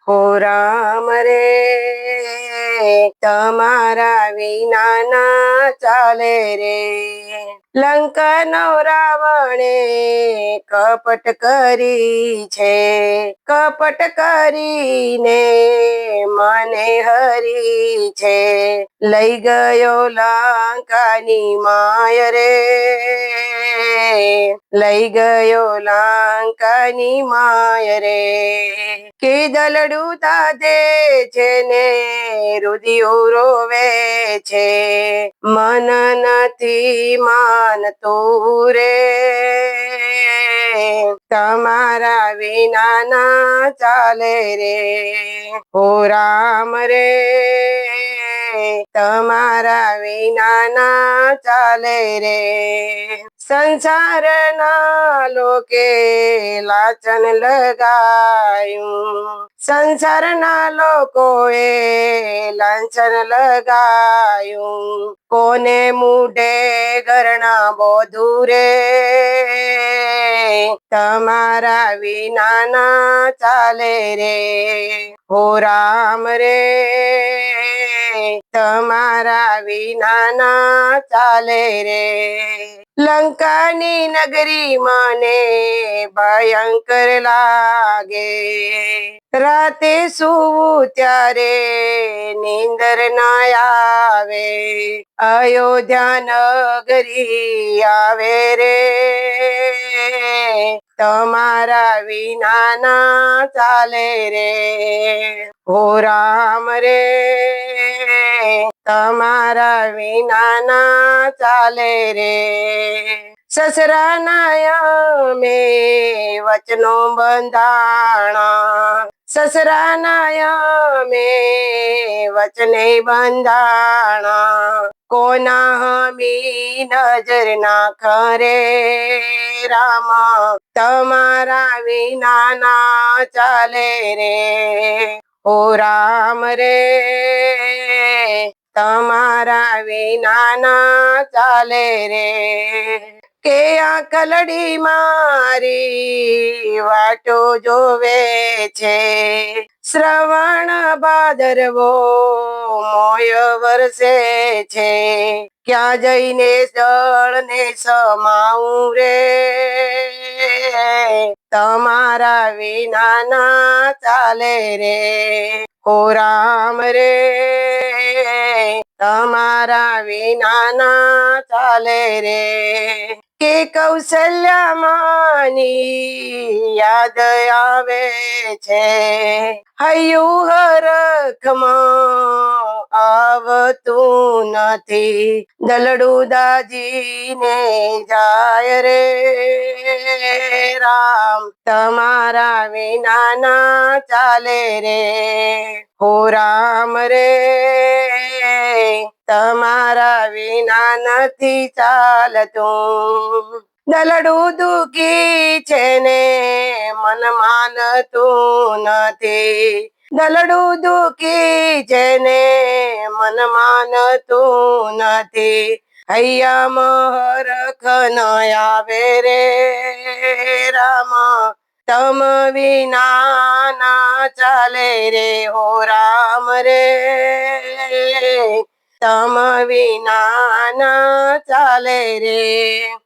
હો રામ રે તમારા વિના ના ચાલે રે। લંકાનો રાવણે કપટ કરી છે, કપટ કરીને મને હરી છે। લઈ ગયો લંકાની માય રે, લઈ ગયો લંકાની માય રે। કે દલડું તાજે છે ને રુધિયો રોવે છે, મન નથી માનતું રે। તમારા વિના ના ચાલે રે, હો રામ રે તમારા વિના ના ચાલે રે। સંસારના લોકે લાચન લગાયું, સંસારના લોકોએ લાંછન લગાયું। કોને મૂઢે ઘરના બોધું રે, તમારા વિના ના ચાલે રે, હો રામ રે તમારા વિના ના ચાલે રે। લંકાની નગરી મને ભયંકર લાગે, રાતે સૂવું ત્યારે નીંદર ના આવે। અયોધ્યા નગરી આવે રે, તમારા વિના ના ચાલે રે, હો રામ રે તમારા વિના ના ચાલે રે। સસરાના અમે વચનો બંધાણા, સસરાના અમે વચને બંધાણા। કોના હમી નજર નાખ રે રામ, તમારા વિના ના ચાલે રે, હો રામ રે તમારા વિના ના ચાલે રે। કે આંખલડી મારી વાટો જોવે છે, શ્રવણ ભાદરવો મોય વરસે છે। ક્યાં જઈને જળને સમાવું રે, તમારા વિના ના ચાલે રે, હો રામ રે તમારા વિના ના ચાલે રે। કે કૌશલ્યા માની યાદ આવે છે, હૈયું હરખમાં આવતું નથી। દલડું દાજીને જાય રે રામ, તમારા વિના ના ચાલે રે, હો રામ રે તમારા વિના નથી ચાલતું। દલડું દુખી છે ને મન માનતું નથી, દલડું દુખી છે ને મન માનતું નથી। હૈયામાં હરખ ન આવે રે રામ, તમ વિના ના ચાલે રે, હો રામ રે તમ વિના ના ચાલે રે।